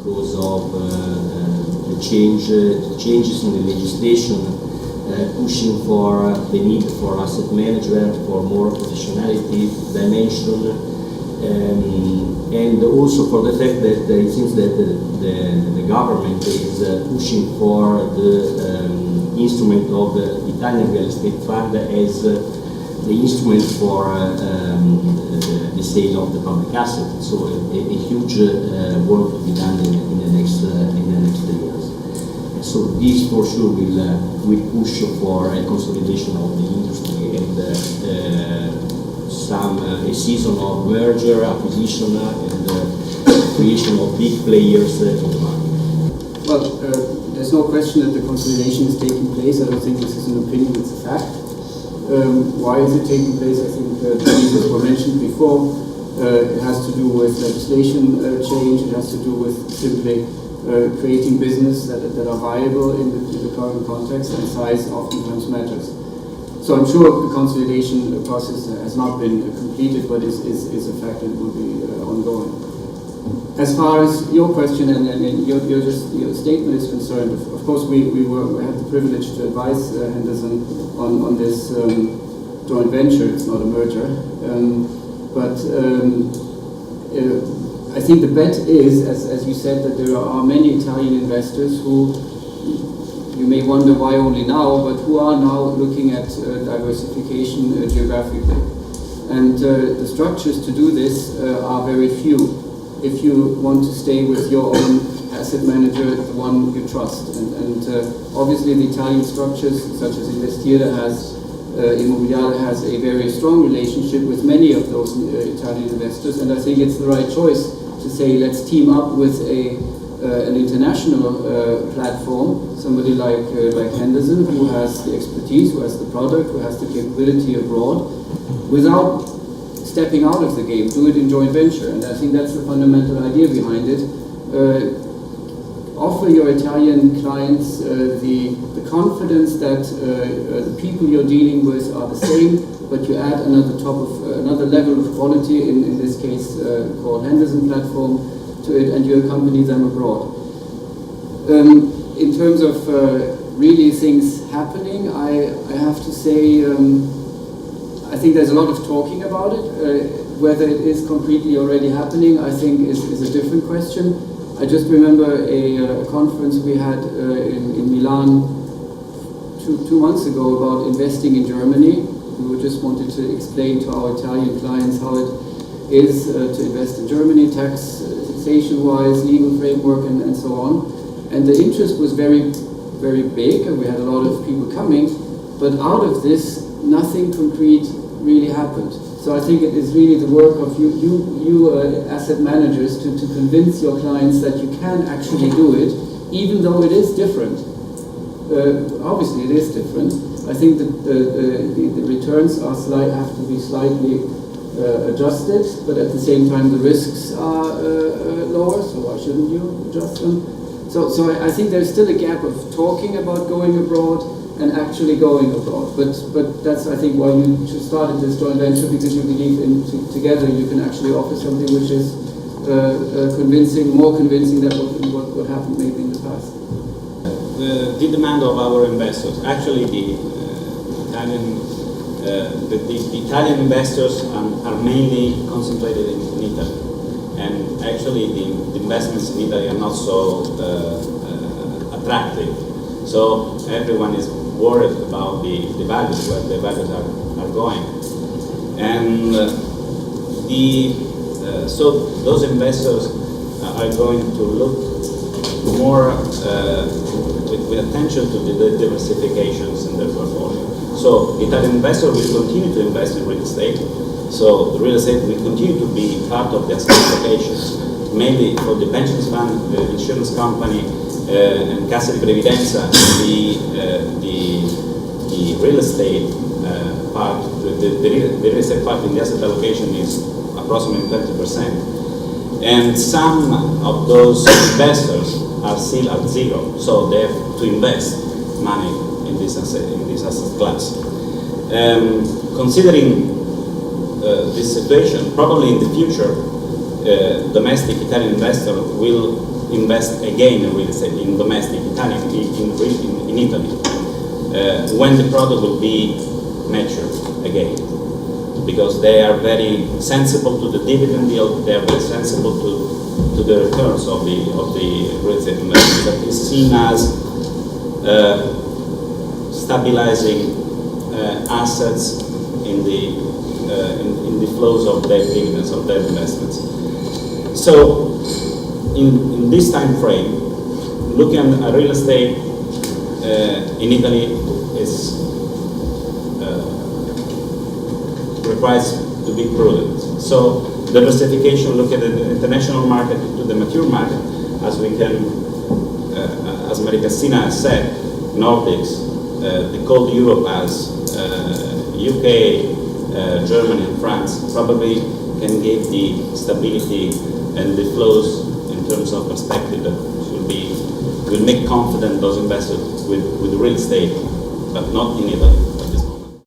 because of the changes in the legislation, pushing for the need for asset management, for more professionality dimension, and also for the fact that it seems that the government is pushing for the instrument of the Italian real estate fund as the instrument for the sale of the public asset. So a huge work to be done in the next years. So this for sure will push for a consolidation of the industry and a season of merger, acquisition, and creation of big players in the market. Well, there's no question that the consolidation is taking place. I don't think this is an opinion, it's a fact. Why is it taking place? I think the reasons were mentioned before. It has to do with legislation change. It has to do with simply creating business that are viable in the current context, and size oftentimes matters. So I'm sure the consolidation process has not been completed, but is a fact and will be ongoing. As far as your question and your statement is concerned, of course we had the privilege to advise Henderson on this joint venture. It's not a merger, but I think the bet is, as you said, that there are many Italian investors who, you may wonder why only now, but who are now looking at diversification geographically. And the structures to do this are very few. If you want to stay with your own asset manager, the one you trust. And obviously the Italian structures, such as Investire Immobiliare has a very strong relationship with many of those Italian investors, and I think it's the right choice to say let's team up with an international platform, somebody like Henderson, who has the expertise, who has the product, who has the capability abroad, without stepping out of the game. Do it in joint venture, and I think that's the fundamental idea behind it. Offer your Italian clients the confidence that the people you're dealing with are the same, but you add another level of quality, in this case called Henderson platform, to it, and you accompany them abroad. In terms of really things happening, I have to say I think there's a lot of talking about it. Whether it is concretely already happening, I think is a different question. I just remember a conference we had in Milan two months ago about investing in Germany. We just wanted to explain to our Italian clients how it is to invest in Germany, taxation-wise, legal framework, and so on. And the interest was very, very big, and we had a lot of people coming. But out of this, nothing concrete really happened. So I think it is really the work of you asset managers to convince your clients that you can actually do it, even though it is different. Obviously it is different. I think that the returns have to be slightly adjusted, but at the same time the risks are lower, so why shouldn't you adjust them? So I think there's still a gap of talking about going abroad and actually going abroad. But that's, I think, why you started this joint venture, because you believe together you can actually offer something which is more convincing than what happened maybe in the past. The demand of our investors, actually the Italian investors are mainly concentrated in Italy, and actually the investments in Italy are not so attractive. So everyone is worried about the values, where the values are going, and so those investors are going to look more with attention to the diversifications in their portfolio. So the Italian investor will continue to invest in real estate. So the real estate will continue to be part of the asset allocations, mainly for the pensions fund, the insurance company, and Cassa di Previdenza. The real estate part, the real estate part in the asset allocation is approximately 20%, and some of those investors are still at zero, so they have to invest money in this asset class. Considering this situation, probably in the future, domestic Italian investor will invest again in real estate, in domestic Italian, in Italy, when the product will be mature again. Because they are very sensible to the dividend yield, they are very sensible to the returns of the real estate investment that is seen as stabilizing assets in the flows of their dividends, of their investments. So in this time frame, looking at real estate in Italy is requires to be prudent. So diversification, look at the international market to the mature market, as we can, as Maria Cassina has said, Nordics, the cold Europe as UK, Germany and France probably can give the stability and the flows in terms of perspective that will make confident those investors with real estate, but not in Italy.